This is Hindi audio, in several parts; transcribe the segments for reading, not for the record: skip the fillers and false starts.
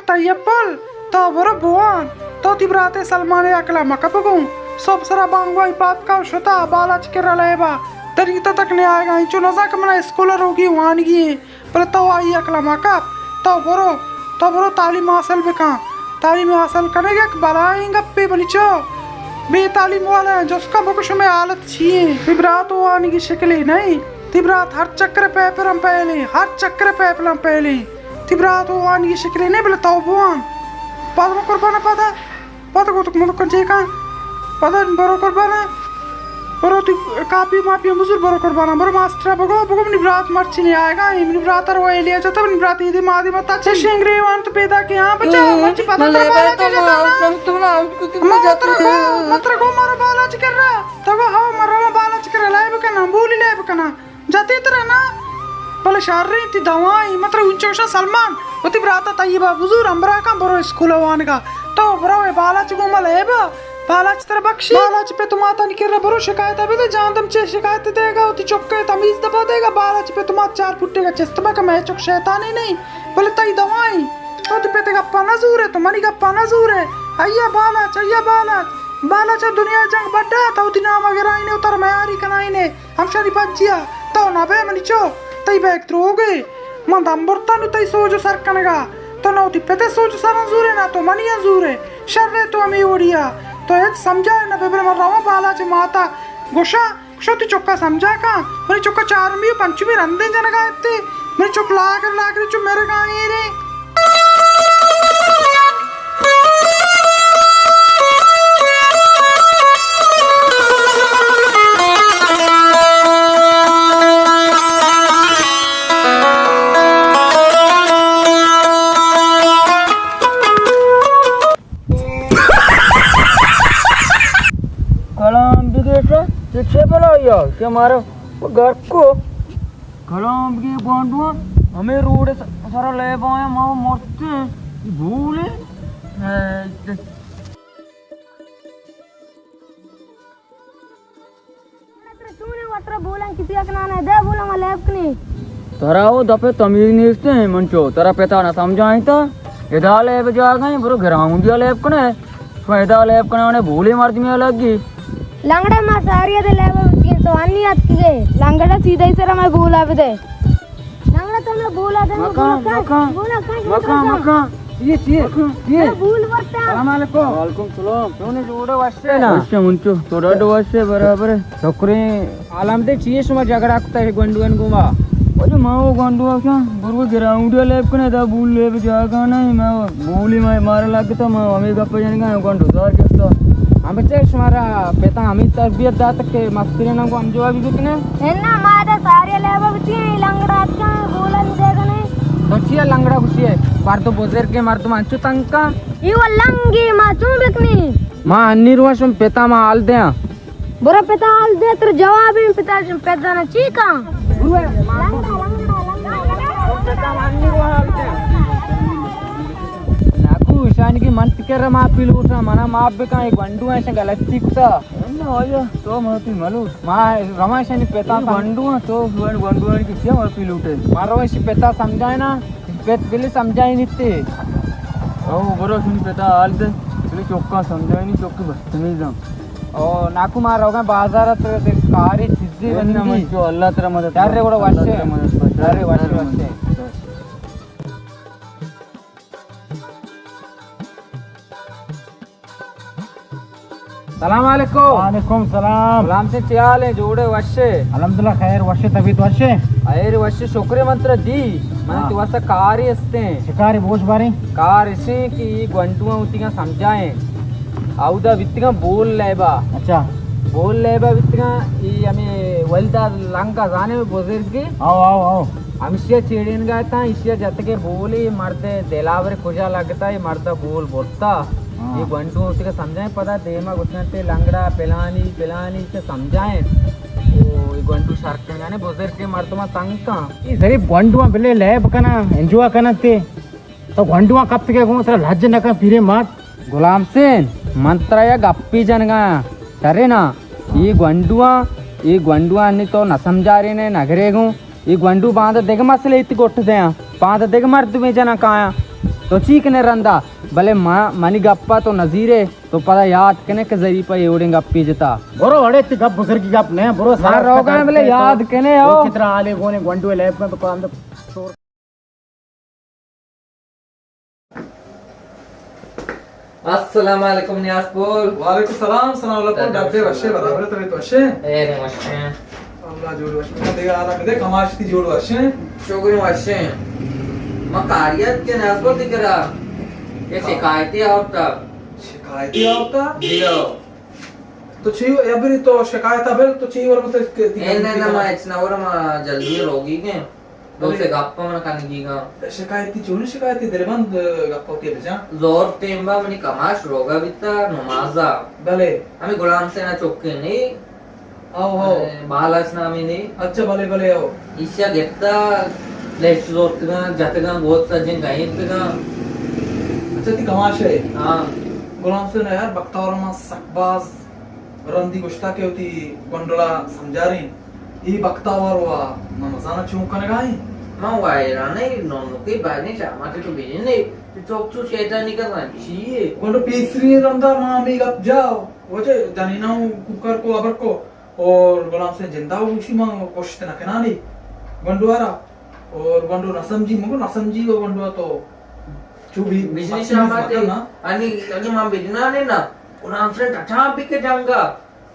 tayyapal ta boro buan to tibrate salmane akla makapagun sob sara bangwa ipat ka shota balach keraleba तरीता तक नहीं आएगा इंचो नजा कमना स्कॉलर होगी वानगी पर तो आई अकला माका तो बरो तालीम हासिल बेका तालीम हासिल करेगा बलाएंगे पे बनिचो बेतालीम वाला है जिसका बकुश में हालत चाहिए तिब्रात वानी की शक्ल नहीं तिब्रात हर चक्कर पे परम पहले हर चक्कर पे परम पहले तिब्रात वानी की शक्ल नहीं बोले तो बुआन पद में कुर्बाना पद को तो मुल्क जेका पद बरो कुर्बाना बरो ती कापी मापी मुझे बरो कुर्बाना बरो मास्टर बगो निब्रात मर्ची नहीं आएगा निब्रात और वो एलिया जाता है निब्रात ये दिमागी मत अच्छे शिंगरे वांत पैदा किया बच्चा मर्ची पता मत रखो मारो बालाच कर रहा तब हाँ मारो बालाच कर रहा है बकना बोली ले बकना जाते तरह ना पहले शार्री थी दवाई मतलब उच्चोषा सलमान वो तिब्राता तय्यबा बुजुर्ग अंबरा का बरो स्कूल वान का तो बरो बालाच घूमा ले बा बालाच तेरा बख्शी बालाच पे तुम आता नहीं कर रहा बरो शिकायत अभी तो जान दम चे शिकायत देगा उती चौके तमीज दबा देगा बालाच पे तुम 4 फुट्टे का चश्मा का मैं चौक शैतान ही नहीं बोले तई दवाई तो पे ते गप्पा नजूर है तुम्हारी गप्पा नजूर है अय्या बालाच दुनिया जंग बड्डा तो उती नाम वगैरह इन्हें उतर मैं आरी कनाई ने हम शादी पज्जिया तो ना बे मनी चो तई बैग थ्रो हो गए मन दंबरता नु तई सोजो सर कनेगा तो ना उती पे ते सोजो सर नजूर है ना तो मनी नजूर है शर्रे तो हमें ओडिया तो एक समझा है ना बेबरे मर रहा बाला चे माता गोशा तू चौका समझा का मेरी चौका 4वीं 5वीं रंदे जन गाए थे मेरी चौक लाकर चो मेरे गाए रे शिक्षे बोला यार क्या मारो घर को कलम की बांधुआ हमें रोड सारा ले पाए माँ मरते भूले तूने वत्र बोला किसी का नाम है दे बोला मैं लैब नहीं तरा वो दफे तमीज नहीं इसते मंचो तरा पेता ना समझाई था इधर लैब जा गए बरो ग्राउंड या लैब कने फायदा लैब कने उन्हें भूले मार दी में लगी लंगड़ा मा सारिया दे लेव तो अन्नी आत की गए लंगड़ा सीधा ही सरा मैं बोला बे दे लंगड़ा तो मैं बोला दे मका ये भूल बता अस्सलाम वालेकुम सलाम तूने जोड़े वास्ते ना वास्ते मुंचो तोड़ा दो वास्ते बराबर छोकरे आलम दे चाहिए सुमा झगड़ा करता है गंडुअन गुमा ओजे माओ गंडुआ क्या गुरु ग्राउंड ले कने दा भूल ले जागा नहीं मैं भूली मैं मार लगता मैं हमें गप जानेगा गंडु दार के हम बच्चे हमारा पेता हमें तरबियत दा तक के मस्ती ने को हम जवाब कितने है ना मादा सारे लेव बच्चे लंगड़ा का बोला नहीं देगा नहीं बच्चिया लंगड़ा खुशी है बार तो बोजर के मार तो मांचो तंका ये वो लंगी मां तू बिकनी मां अन्नी रुवास में पेता मां हाल दे बड़ा पेता हाल दे तो जवाब ही पेता पेता ना चीका ईशान की मन तिकर मा पील उठा मना माप बे का एक गंडू ऐसे गलती कुता न होया तो मती मलू मा रमेश ने पेता गंडू तो गंडू की क्या और पील उठे मारो ऐसे पेता समझाए ना पेत बिल्ली समझाई निते ओ बरो सुन पेता हाल दे बिल्ली चौका समझाई नहीं चौकी बदतमीज ओ नाकू मार होगा बाजार ते कारी चीज बनी जो अल्लाह तेरा मदद यार रे बड़ा वाशे मदद अरे वाशे सलाम वालेकुम सलाम सलाम से चाल है जोड़े वशे अल्हम्दुलिल्लाह खैर वशे तबीयत वशे अरे वशे शुक्र मंत्र दी मैं तो वसा कार हस्ते शिकारी बोझ बारे कार इसे कि गंटुआ उतिगा समझाए आउदा वित्तिगा बोल लेबा अच्छा बोल लेबा वित्तिगा ई हमें वलदा लंका जाने में बुजुर्ग की आओ हम इसे चेड़ियन गए था इसे जत के बोली मरते दिलावर खुजा लगता है मरता बोल बोलता ये गंटू उसका समझाएं पता देमा गुस्से लंगड़ा पिलानी से समझाएं ओ ये गंटू शार्क के गाने बुजुर्ग के मर्दमा तंका ये सिर्फ गंटुआ बिले लैब कना एंजॉय करना ते तो गंटुआ कब तक को तेरा लज्ज न का फिरे मत गुलाम सेन मंत्र या गप्पी जनगा करे ना ये गंटुआ ने तो न समझा रहे ने नगरे गो ये गंटू बांध देख मसले इतनी गोठ दे बांध देख मर्द में जना काया तो चीकने रंदा भले मनी गप्पा तो नजीरे तो पता याद कने के जरी पर एवढे गप्पी जता बरो अडे ती गप बसर की गप ने बरो मार रोगा भले याद कने हो चित्र आले कोने गंडू लैब में तो काम अस्सलाम वालेकुम नियासपुर वालेकुम सलाम सलाम अलैकुम डब्बे वशे बराबर तबे तो वशे एरे वशे अल्लाह जोड़ वशे देगा आला में देख हमाश ती जोड़ वशे शोगरी वशे मकारियत के नियासपुर दिकरा ये शिकायती आवता शिकायती आवता जियो तो चाहिए अभी तो शिकायत अबे तो चाहिए और मतलब एने ना मैं इतना और मैं जल्दी रोगी के दो से गप्पा मन कान गीगा शिकायती चोरी शिकायती दरबंद गप्पोती बेजा जोर टेम्बा मनी कमाश रोगा बिता नमाजा भले हमें गुलाम से ना चौके नहीं आओ आओ बालाच ना मी नहीं अच्छा भले भले आओ ईशा गेट्टा लेफ्ट जोर तगा जातगा बहुत सजन गाइन तगा अच्छा ती कमाश है हां गुलाम से ना यार बक्तावर में सकबाज रंदी गुश्ता के होती गोंडोला समझा रही ये बक्तावर हुआ मजाना चूं कने गाई मां वायरा नहीं नोनो के बाने चामाते तो बिजन नहीं तो चौक चू शैतानी करना चाहिए गोंडो पीसरी रंदा मामी गप जाओ वजे जानिना कुकर को अबर को और गुलाम से जिंदा हो उसी मां कोशिश ना कनानी गोंडोरा और गोंडो न समझी मगो न समझी वो गोंडो तो चू भी बिजली चामाते आणि आणि मां बिजना ने ना उना फ्रेंड अच्छा पिके जांगा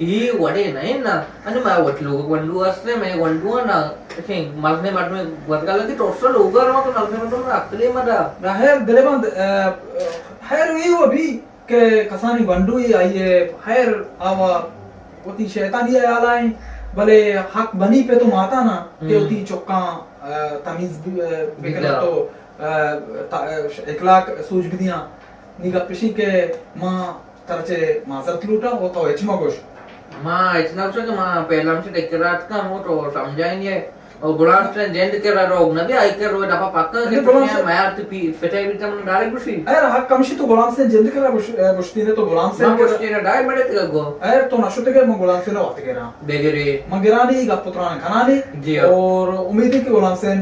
ही वडे नाही ना आणि मा वटलो वंडू असले मैं वंडू ना असे मरने मरने वरगाला की टोस्टर उगर मग नरने मग अकले मरा राहेर दिलेबंद हैर ये वो भी के कसानी वंडू ही आई है हैर आवा वती शैतानी है आलाई भले हक बनी पे तो माता ना के वती चौका तमीज बिकला तो इखलाक सूझ बिदियां निगा पिशी के मां तरचे माजरत लूटा वो तो एचमा गोश मां इतना कुछ कि मां पहला हमसे डेकरात का वो तो समझाएंगे और गुलाम से जेंड के रोग ना भी आई कर रो डपा पक्का के मैं यार तो पिटाई भी तम डाले कुछ अरे हक कमशी तो गुलाम से जेंड के बुश्ती ने तो गुलाम से मां कुछ ने डाल बड़े तक गो अरे तो नशुते के मैं गुलाम से वात के ना बेगरे मगिरानी गपुत्रान खानानी जी और उम्मीद है कि गुलाम से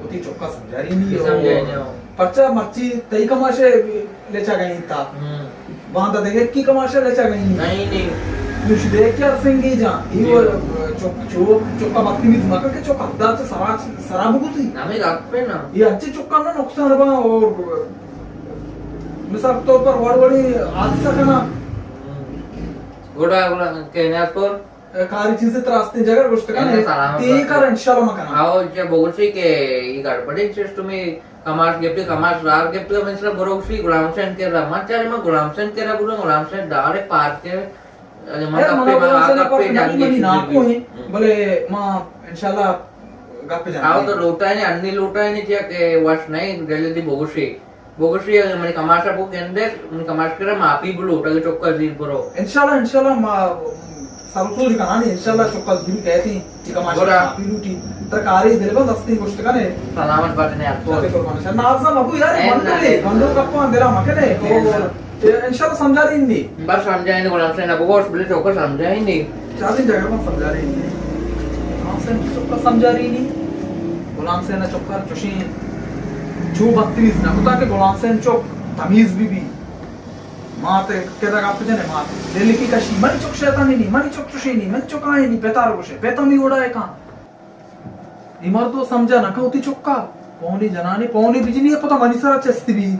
उती चौका समझा रही नहीं पर्चा मर्ची तई कमाशे लेचा गई था वहां तो देखे की कमाशे लेचा गई नहीं नुश देख यार सिंगी जा ही वो चौका बदतमीज मका के चौका हद्दार से सराब गुसी हमें रात पे ना ये अच्छी चौका ना नुकसान बा और मिसाल तौर पर वड़वड़ी हादसा करना गोड़ा कहने पर कारी चीजें त्रासते जगह गुश्त का ती कर इंशाल्लाह मकाना आओ जे बोगसी के ये गड़बड़ी चीज तुम्हें कमाश रार गिफ्ट का मिस्र बरोक्सी गुलाम सेन के रमाचारी में गुलाम सेन के रबुरा गुलाम सेन डाले पार के बोले मां इंशाल्लाह गप्पे जाना आओ तो लोटा है अन्नी लोटा है नहीं के वर्ष नहीं जल्दी बोगसी मैंने कमाशा को केंद्र मैं कमाश करे मापी बोलो उठा के चौका जीत बरो इंशाल्लाह मां सरसों दिखाना नहीं इंशाल्लाह चौका जीत कहती कि कमाशा मापी लूटी तरकारी दिलबंद अस्ती गोश्त कने सलामत बात ने आपको नाज़ा मबू यार बंदो कप्पा अंधेरा मकने इंशाल्लाह समझा रही नहीं बस समझाएंगे गुलाम से ना बहुत बड़े चौका समझाएंगे चार दिन जगह पर समझा रही नहीं गुलाम से चौका समझा रही नहीं गुलाम से ना चौका चुशी जो बदतमीज ना होता कि गुलाम से चौक तमीज भी माते केदा का पजने मात दिल्ली की कशी मनी चौक शैतानी नहीं मनी चौक चुशी नहीं मन चौका है नहीं पेतार गोशे पेतमी उड़ा है कहां इमर तो समझा ना होती चौका पौनी जनानी पौनी बिजली है पता मनी सारा चस्ती भी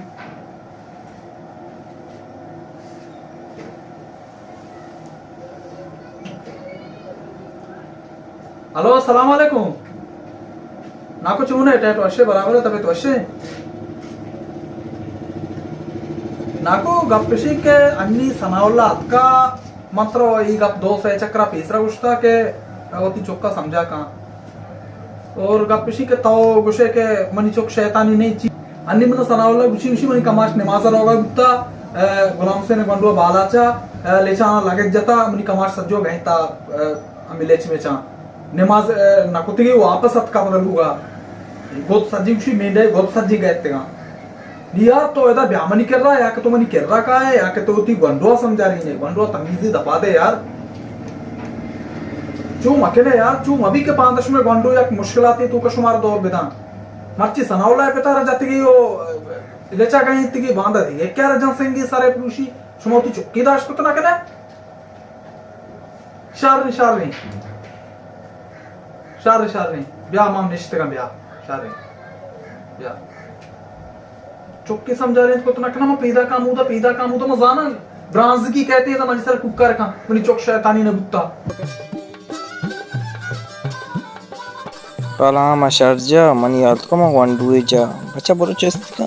हेलो अस्सलाम वालेकुम नाको चूने टैटो अशे बराबर है तबे तो अशे नाको गप्पशी के अन्नी सनाउल्ला अतका मात्र ई गप दो से चक्रा तीसरा गुस्ता के होती चौका समझा का और गप्पशी के तो गुशे के मनी चौक शैतानी नहीं ची अन्नी मन सनाउल्ला गुशी गुशी मनी कमाश नमाज रोगा गुत्ता गुलाम से ने गंडो बालाचा लेचाना लगे जता मनी कमाश सज्जो गहता अमिलेच में चा नमाज नकुतिगे वापस अत का बदलूगा गोद सज्जी गुशी मेंडे गोद सज्जी गहते का यार तो इधर ब्यामनी कर रहा है या कि तो मनी कर रहा का है या कि तो ती गंडो समझा रही है गंडो तमीजी दबा दे यार चूम अकेले यार चूम अभी के 5 में गंडो या मुश्किल आती तू का शुमार दो बिदा मर्ची सनावला है पता रह जाती कि वो इलेचा काही तिघी बांधा दे एक क्या रजन संगी सारे पुरुषी सुमोती चुक्की दाश को ना कने शारनी ब्याह माम निश्चित का ब्याह शारनी ब्याह चुक्की समझा रहे को तो ना कना मैं पैदा कामूदा मैं जाना ब्रांज की कहते हैं तो मैं सर कुकर का मनी चौक शैतानी ने Gutta Kalam aşarca mani yaltı kama wandueja baca boru chestika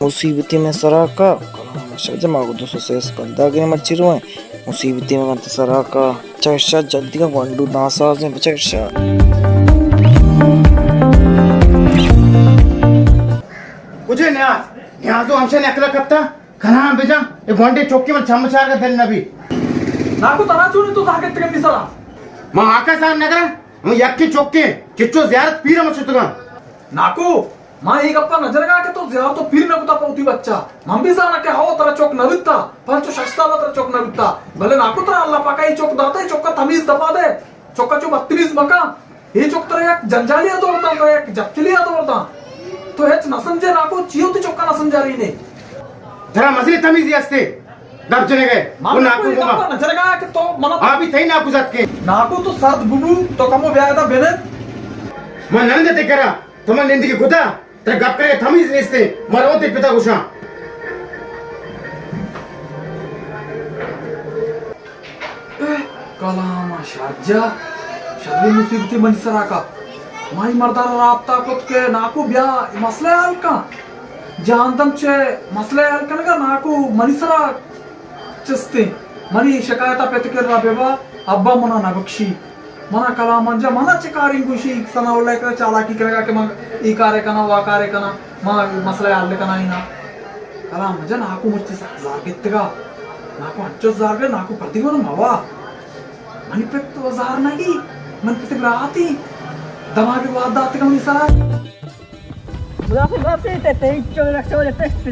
मुसीबती में सरा का कलाम aşarca mago dosto ses kalda gine machiruwe मुसीबती में कंत सरा का चर्चा जल्दी का wandu nasa से बचर्चा मुझे न्याज तो हमसे नकला कपता खाना हम बेजा एक घंटे चौकी में छमचार का दिन नबी नाको तना चुनी तो साके तक मिसला मां आका साहब नगरा हम यक्की चौकी चिच्चो ज़ियारत पीर मचुतगा नाको मां एक अपना नजर का के तो ज़ियारत तो पीर में कुता पौती बच्चा हम भी जाना के हाओ तरा चौक नविता पंचो शस्ताला तरा चौक नविता भले नाको तरा अल्लाह पाका ही चौक दाता है चौक का तमीज दबा दे चौक का जो 32 मका ये चौक तरा एक जंजालिया दौड़ता तो एक जपचलिया दौड़ता तो हेच न समझे नाको चियो तो चौका न समझा रही ने जरा मसले तमीज यास्ते दब चले गए वो नाको को नजर का के तो मना अभी थई नाको जात के नाको तो सर्द बुबू तो कमो ब्यादा बेने मैं नंद ते करा तुम निंद की गुदा ते गप करे तमीज नेस्ते मरो ते पिता गुशा कलाम शाजा शरीर मुसीबती मंसरा का माई मर्दारा राबता कुत के नाको ब्या मसले हाल का जानदम चे मसले हाल कनगा नाको मनिसरा चस्ते मनी शिकायता पेतकर राबेबा अब्बा मना नबक्षी मना कला मंजा मना चिकारिंग गुशी सना उल्ले कर चालाकी करेगा के मग ई कार्य कना वा कार्य कना मा मसले हाल कना इना कला मंजा नाको मुर्ची जागितगा नाको अच्छो जागे नाको प्रतिगुण मवा मनी पे तो जार नहीं मन प्रतिग्राती दमाग वाद दात का मिसरा मुदाफे ते इच्चो रखो ले टेस्ट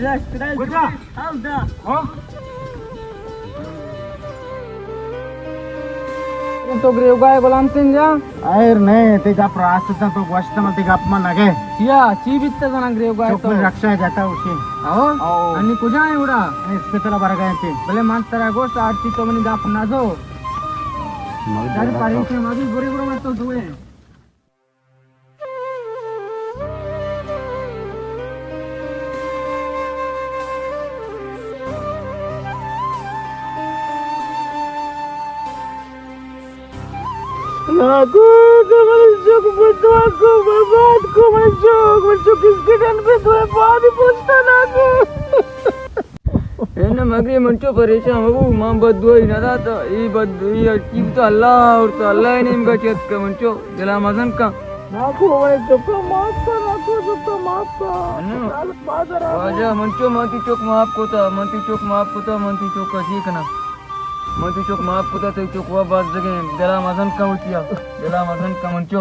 गुदा हाउदा हां तो ग्रेव गाय गुलाम सिंह जा आयर नहीं ते गप रास्ता तो वस्त में ते गप मन लगे या ची बित्त जना ग्रेव गाय चौक तो में रक्षा जाता उसे आओ अन्नी कुजा है उड़ा इस पे तरह बर गए थे भले मान तरा गोस आरती तो मनी गाप ना दो दारी पारी के मागी बुरी बुरी मत तो दुए Aku kemencuk betul aku berbuat mencuk किसके डन पे तो पानी पूछता ना aku एने मगरी मंचो परेशान हो मां बदुई ना था ई बदुई की तो अल्लाह और तो अल्लाह ने इनका चेत का मंचो दिला मजन का aku मैं चुप माफ कर aku चुप माफ कर आजा मंचो माती चोक माफ को था मंती चोक माफ को था मंती चोक का ठीक ना मंती चोक माफ को था तो चोक वा बात जगह दिला मजन का उठिया दिला मजन का मंचो